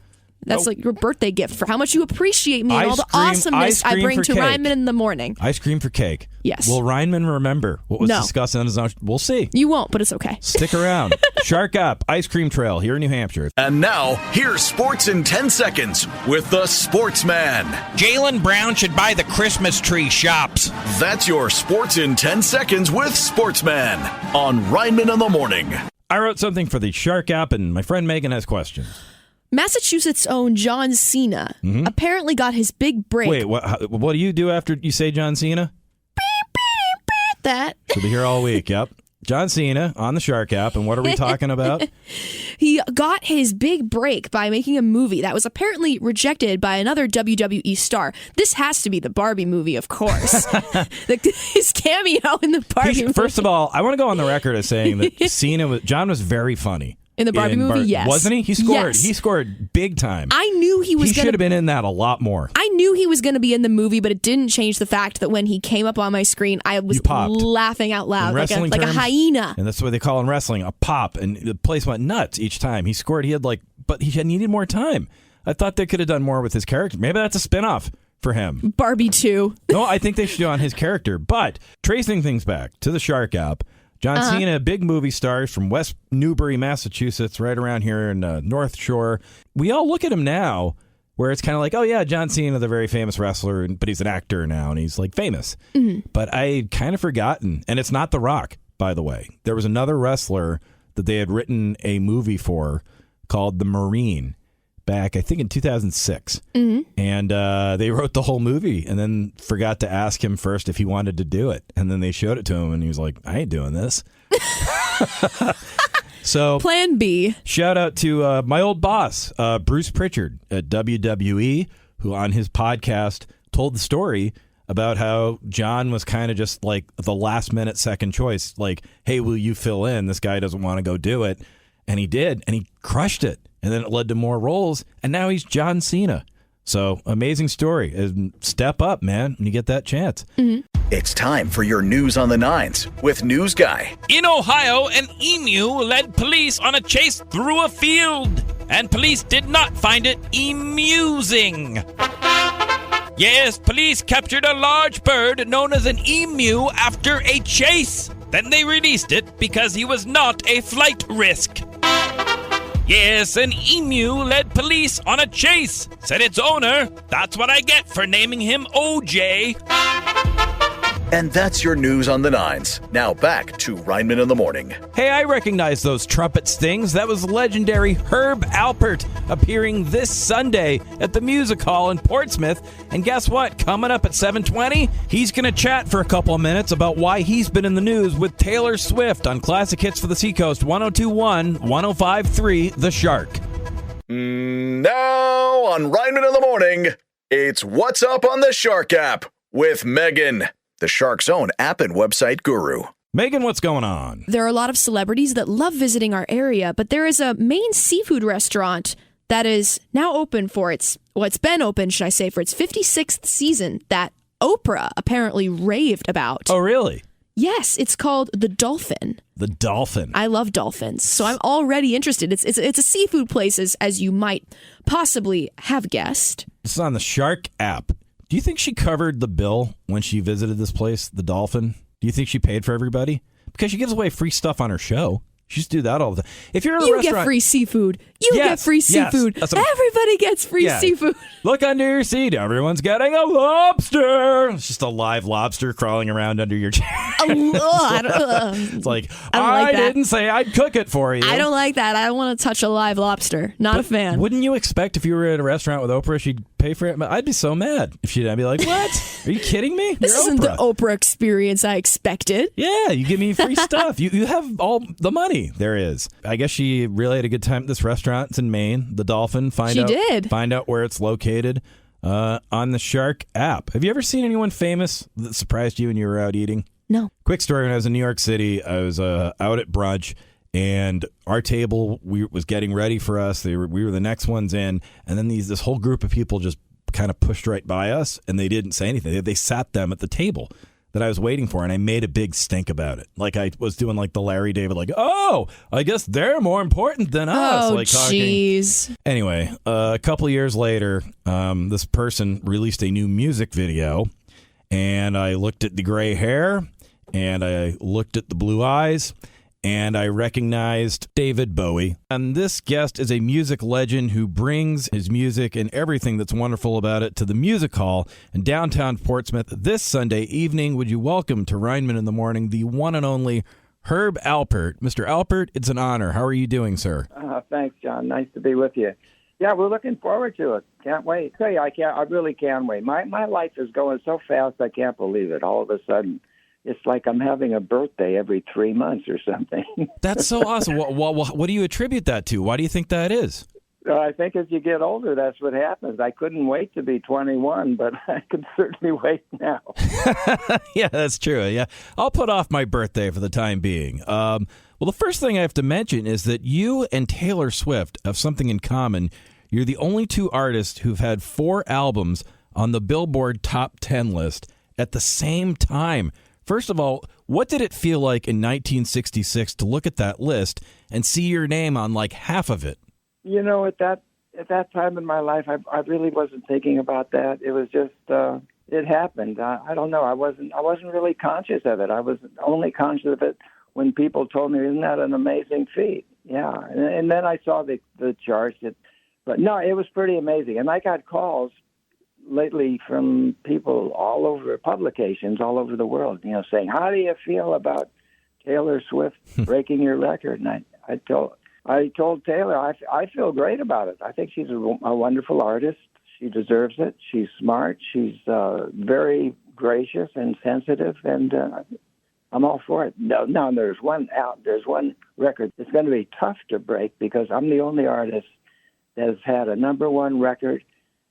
That's like your birthday gift for how much you appreciate me and all the awesomeness I bring to Rineman in the morning. Ice cream for cake. Yes. Will Rineman remember what was discussed on his own? We'll see. You won't, but it's okay. Stick around. Shark Up, Ice Cream Trail here in New Hampshire. And now, here's Sports in 10 Seconds with the Sportsman. Jaylen Brown should buy the Christmas tree shops. That's your Sports in 10 Seconds with Sportsman on Rineman in the Morning. I wrote something for the Shark app, and my friend Megan has questions. Massachusetts' own John Cena apparently got his big break. Wait, what do you do after you say John Cena? That. She'll be here all week, yep. John Cena on the Shark app, and what are we talking about? He got his big break by making a movie that was apparently rejected by another WWE star. This has to be the Barbie movie, of course. His cameo in the Barbie movie. First of all, I want to go on the record as saying that John was very funny. In the Barbie movie, yes. Wasn't he? He scored. Yes. He scored big time. I knew he was. He should have been in that a lot more. I knew he was going to be in the movie, but it didn't change the fact that when he came up on my screen, I was laughing out loud like a hyena. And that's what they call in wrestling a pop. And the place went nuts each time he scored. But he needed more time. I thought they could have done more with his character. Maybe that's a spinoff for him. Barbie 2. No, I think they should do on his character. But tracing things back to the Shark app. John Cena, big movie stars from West Newbury, Massachusetts, right around here in North Shore. We all look at him now where it's kind of like, oh, yeah, John Cena, the very famous wrestler, but he's an actor now, and he's, like, famous. Mm-hmm. But I kind of forgotten, and it's not The Rock, by the way. There was another wrestler that they had written a movie for called The Marine back, I think, in 2006. Mm-hmm. And they wrote the whole movie and then forgot to ask him first if he wanted to do it. And then they showed it to him, and he was like, I ain't doing this. So Plan B. Shout out to my old boss, Bruce Pritchard at WWE, who on his podcast told the story about how John was kind of just like the last minute second choice. Like, hey, will you fill in? This guy doesn't want to go do it. And he did, and he crushed it. And then it led to more roles, and now he's John Cena. So, amazing story. Step up, man, when you get that chance. Mm-hmm. It's time for your news on the nines with News Guy. In Ohio, an emu led police on a chase through a field, and police did not find it amusing. Yes, police captured a large bird known as an emu after a chase. Then they released it because he was not a flight risk. Yes, an emu led police on a chase, said its owner. That's what I get for naming him OJ. And that's your news on the nines. Now back to Rineman in the Morning. Hey, I recognize those trumpet stings. That was legendary Herb Alpert appearing this Sunday at the Music Hall in Portsmouth. And guess what? Coming up at 7:20, he's going to chat for a couple of minutes about why he's been in the news with Taylor Swift on Classic Hits for the Seacoast 102.1, 105.3, The Shark. Now on Rineman in the Morning, it's What's Up on the Shark app with Megan, the Shark's own app and website guru. Megan, what's going on? There are a lot of celebrities that love visiting our area, but there is a Maine seafood restaurant that is now open for it's been open, should I say, for its 56th season that Oprah apparently raved about. Oh, really? Yes, it's called The Dolphin. The Dolphin. I love dolphins, so I'm already interested. It's a seafood place, as you might possibly have guessed. It's on the Shark app. Do you think she covered the bill when she visited this place, the Dolphin? Do you think she paid for everybody? Because she gives away free stuff on her show. She used to do that all the time. If you're in a You restaurant, get free seafood. Get free seafood. Everybody gets free seafood. Look under your seat. Everyone's getting a lobster. It's just a live lobster crawling around under your chair. It's like, I didn't say I'd cook it for you. I don't like that. I don't want to touch a live lobster. Not a fan. Wouldn't you expect if you were at a restaurant with Oprah, she'd pay for it? I'd be so mad if I'd be like, what? Are you kidding me? This isn't the Oprah experience I expected. Yeah, you give me free stuff. You have all the money there is. I guess she really had a good time at this restaurant. It's in Maine, the Dolphin. Find out where it's located on the Shark app. Have you ever seen anyone famous that surprised you when you were out eating? No. Quick story, when I was in New York City, I was out at brunch, and our table was getting ready for us. We were the next ones in, and then this whole group of people just kind of pushed right by us, and they didn't say anything. They sat them at the table that I was waiting for, and I made a big stink about it. Like I was doing like the Larry David, like, oh, I guess they're more important than us. Oh, like jeez. Anyway, a couple years later, this person released a new music video, and I looked at the gray hair, and I looked at the blue eyes, and I recognized David Bowie. And this guest is a music legend who brings his music and everything that's wonderful about it to the Music Hall in downtown Portsmouth this Sunday evening. Would you welcome to Rineman in the Morning the one and only Herb Alpert. Mr. Alpert, it's an honor. How are you doing, sir? Thanks, John. Nice to be with you. Yeah, we're looking forward to it. Can't wait. I tell you, I really can't wait. My life is going so fast, I can't believe it. All of a sudden, it's like I'm having a birthday every 3 months or something. That's so awesome. What do you attribute that to? Why do you think that is? I think as you get older, that's what happens. I couldn't wait to be 21, but I can certainly wait now. Yeah, that's true. Yeah, I'll put off my birthday for the time being. Well, the first thing I have to mention is that you and Taylor Swift have something in common. You're the only two artists who've had 4 albums on the Billboard Top 10 list at the same time. First of all, what did it feel like in 1966 to look at that list and see your name on like half of it? You know, at that time in my life, I really wasn't thinking about that. It was just it happened. I don't know. I wasn't really conscious of it. I was only conscious of it when people told me, "Isn't that an amazing feat?" Yeah, and then I saw the charts. But no, it was pretty amazing. And I got calls lately from people all over, publications all over the world, you know, saying, "How do you feel about Taylor Swift breaking your record?" And I told Taylor, I feel great about it. I think she's a wonderful artist. She deserves it. She's smart. She's very gracious and sensitive, and I'm all for it. No, there's one record that's going to be tough to break because I'm the only artist that has had a #1 record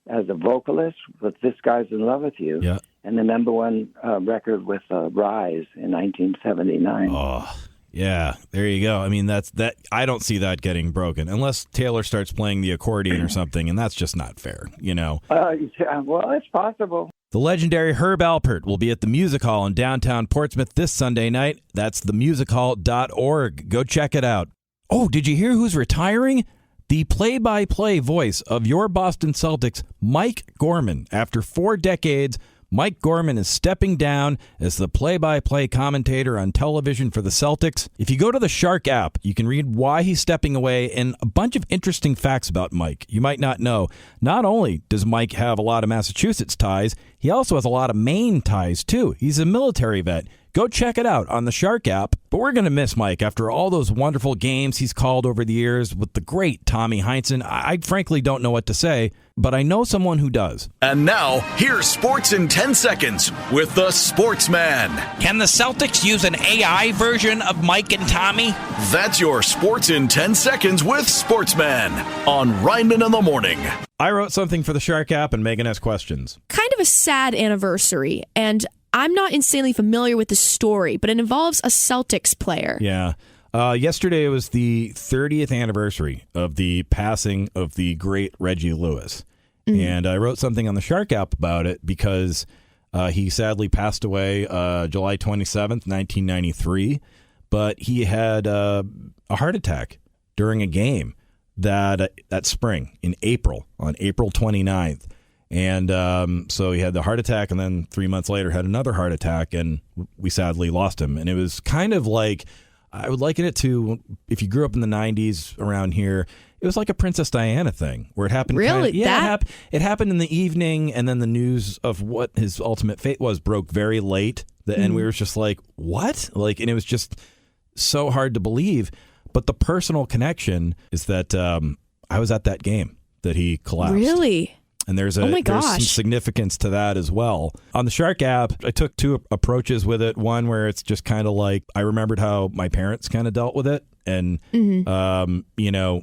as a vocalist with This Guy's in Love with You, yeah, and the #1 record with Rise in 1979. Oh, yeah, there you go. I mean, that. I don't see that getting broken unless Taylor starts playing the accordion or something, and that's just not fair, you know. Yeah, well, it's possible. The legendary Herb Alpert will be at the Music Hall in downtown Portsmouth this Sunday night. That's themusichall.org. Go check it out. Oh, did you hear who's retiring? The play-by-play voice of your Boston Celtics, Mike Gorman. After 4 decades, Mike Gorman is stepping down as the play-by-play commentator on television for the Celtics. If you go to the Shark app, you can read why he's stepping away and a bunch of interesting facts about Mike you might not know. Not only does Mike have a lot of Massachusetts ties, he also has a lot of Maine ties, too. He's a military vet. Go check it out on the Shark app. But we're going to miss Mike after all those wonderful games he's called over the years with the great Tommy Heinsohn. I frankly don't know what to say, but I know someone who does. And now, here's Sports in 10 Seconds with the Sportsman. Can the Celtics use an AI version of Mike and Tommy? That's your Sports in 10 Seconds with Sportsman on Rineman in the Morning. I wrote something for the Shark app, and Megan has questions. Kind of a sad anniversary, and I'm not insanely familiar with the story, but it involves a Celtics player. Yeah. Yesterday was the 30th anniversary of the passing of the great Reggie Lewis. Mm-hmm. And I wrote something on the Shark app about it because he sadly passed away July 27th, 1993. But he had a heart attack during a game that spring in April, on April 29th. And so he had the heart attack, and then 3 months later had another heart attack, and we sadly lost him. And it was kind of like, I would liken it to, if you grew up in the 90s around here, it was like a Princess Diana thing where it happened. Really? It happened in the evening, and then the news of what his ultimate fate was broke very late. And we were just like, what? Like, and it was just so hard to believe. But the personal connection is that I was at that game that he collapsed. Really? And there's some significance to that as well. On the Shark app, I took two approaches with it. One where it's just kind of like, I remembered how my parents kind of dealt with it. And,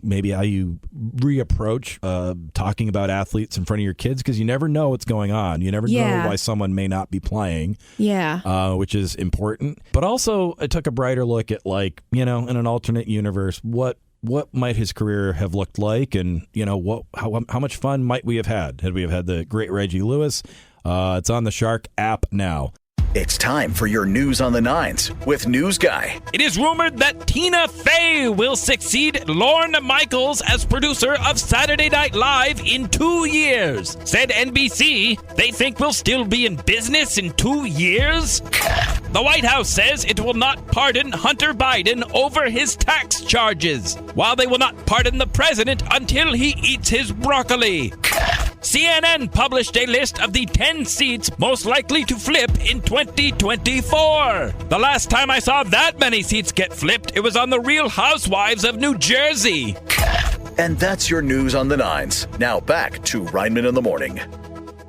maybe how you reapproach talking about athletes in front of your kids, because you never know what's going on. You never know why someone may not be playing, which is important. But also, I took a brighter look at, like, in an alternate universe, what might his career have looked like, and how much fun might we have had we have had the great Reggie Lewis. It's on the Shark app now. It's time for your news on the nines with News Guy. It is rumored that Tina Fey will succeed Lorne Michaels as producer of Saturday Night Live in 2 years. Said NBC, they think we'll still be in business in 2 years? The White House says it will not pardon Hunter Biden over his tax charges, while they will not pardon the president until he eats his broccoli. CNN published a list of the 10 seats most likely to flip in 2024. The last time I saw that many seats get flipped, it was on The Real Housewives of New Jersey. And that's your news on the nines. Now back to Rineman in the Morning.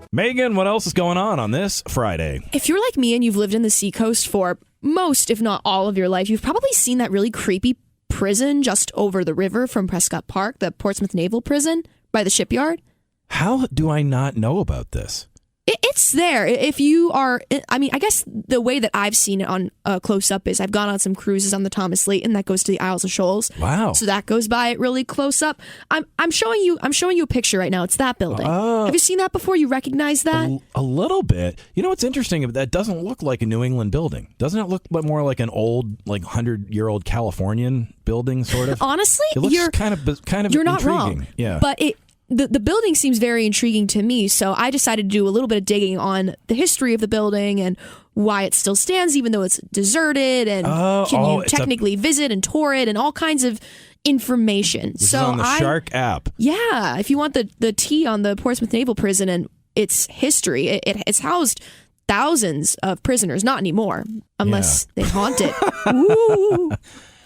Megan, what else is going on this Friday? If you're like me and you've lived in the Seacoast for most, if not all of your life, you've probably seen that really creepy prison just over the river from Prescott Park, the Portsmouth Naval Prison by the shipyard. How do I not know about this? It's there. If you are, I guess the way that I've seen it on close up is I've gone on some cruises on the Thomas Layton that goes to the Isles of Shoals. Wow! So that goes by it really close up. I'm showing you a picture right now. It's that building. Have you seen that before? You recognize that? A little bit. You know what's interesting? That doesn't look like a New England building. Doesn't it look more like an old, 100-year-old Californian building, sort of? Honestly, it looks kind of you're not intriguing. wrong. Yeah, but The building seems very intriguing to me, so I decided to do a little bit of digging on the history of the building and why it still stands, even though it's deserted, and can you technically visit and tour it, and all kinds of information. This is on the Shark app. Yeah, if you want the tea on the Portsmouth Naval Prison and its history, it's housed thousands of prisoners. Not anymore, unless they haunt it. Ooh.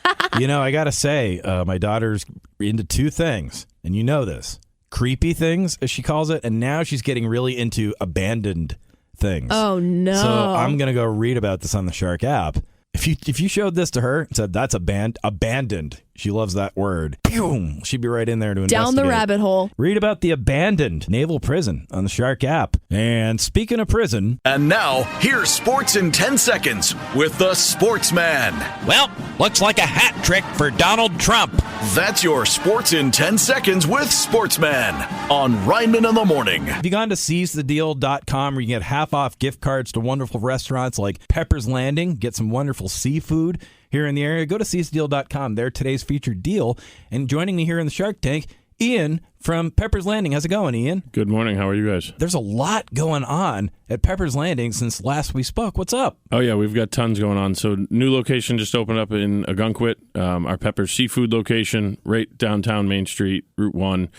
I gotta say, my daughter's into two things, and you know this. Creepy things, as she calls it, and now she's getting really into abandoned things. Oh, no. So I'm going to go read about this on the Shark app. If you showed this to her and said, that's abandoned, she loves that word, boom, she'd be right in there to investigate. Down the rabbit hole. Read about the abandoned naval prison on the Shark app. And speaking of prison... And now, here's Sports in 10 Seconds with the Sportsman. Well, looks like a hat trick for Donald Trump. That's your Sports in 10 Seconds with Sportsman on Rineman in the Morning. Have you gone to seizethedeal.com where you get half-off gift cards to wonderful restaurants like Pepper's Landing, get some wonderful seafood here in the area? Go to seizethedeal.com. They're today's featured deal. And joining me here in the Shark Tank, Ian from Pepper's Landing. How's it going, Ian? Good morning. How are you guys? There's a lot going on at Pepper's Landing since last we spoke. What's up? Oh, yeah, we've got tons going on. So new location just opened up in Ogunquit, our Pepper's Seafood location, right downtown Main Street, Route 1.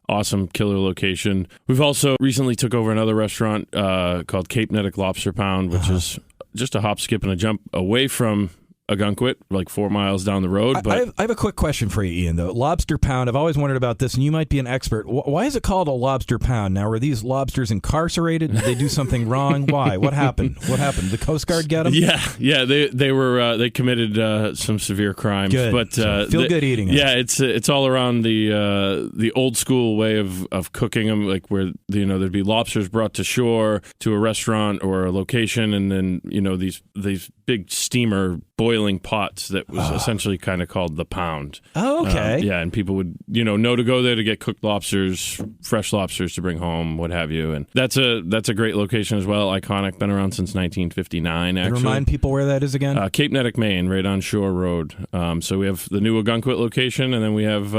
Awesome, killer location. We've also recently took over another restaurant called Cape Netick Lobster Pound, which is just a hop, skip, and a jump away from Ogunquit, like 4 miles down the road. But I have a quick question for you, Ian, though. Lobster pound, I've always wondered about this, and you might be an expert. Why is it called a lobster pound? Now, were these lobsters incarcerated? Did they do something wrong? Why? What happened? The Coast Guard get them? Yeah, they committed some severe crimes. Good. But feel good eating them. Yeah, it's all around the old school way of cooking them, like where there'd be lobsters brought to shore to a restaurant or a location, and then these big steamer boiling pots that was essentially kind of called the pound. Oh, okay. Yeah, and people would know to go there to get cooked lobsters, fresh lobsters to bring home, what have you. And that's a great location as well. Iconic, been around since 1959. Actually, remind people where that is again. Cape Netick, Maine, right on Shore Road. So we have the new Ogunquit location, and then we have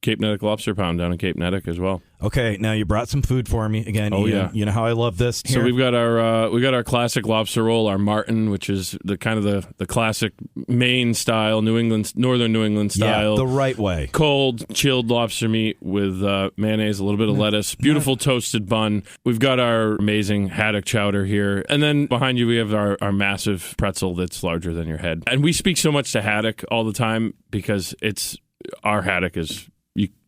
Cape Nedic Lobster Pound down in Cape Nedic as well. Okay, now you brought some food for me again. Oh, Ian. yeah. You know how I love this. So here? we've got our classic lobster roll, our Martin, which is the kind of the classic Maine style, northern New England style. Yeah, the right way. Cold, chilled lobster meat with mayonnaise, a little bit of lettuce, beautiful toasted bun. We've got our amazing haddock chowder here. And then behind you, we have our massive pretzel that's larger than your head. And we speak so much to haddock all the time because our haddock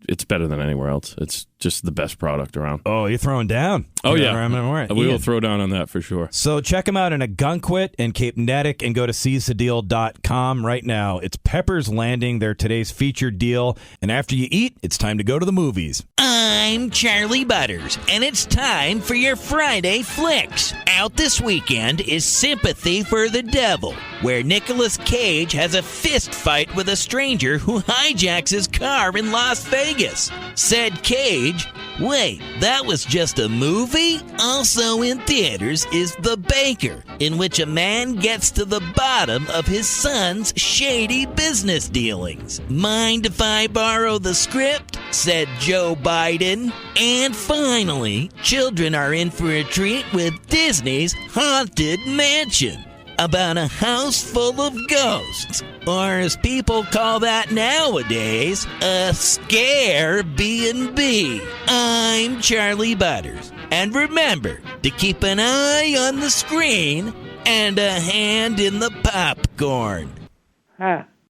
it's better than anywhere else. It's just the best product around. Oh, you're throwing down. Oh, yeah. We will Ian. throw down on that for sure. So check them out in Ogunquit and Cape Nedic and go to seizethedeal.com right now. It's Pepper's Landing, their today's featured deal. And after you eat, it's time to go to the movies. I'm Charlie Butters, and it's time for your Friday Flix. Out this weekend is Sympathy for the Devil, where Nicolas Cage has a fist fight with a stranger who hijacks his car in Las Vegas. Said Cage, "Wait, that was just a movie?" Also in theaters is The Baker, in which a man gets to the bottom of his son's shady business dealings. Mind if I borrow the script? Said Joe Biden. And finally, children are in for a treat with Disney's Haunted Mansion, about a house full of ghosts, or as people call that nowadays, a scare B&B. I'm Charlie Butters, and remember to keep an eye on the screen and a hand in the popcorn. Ha.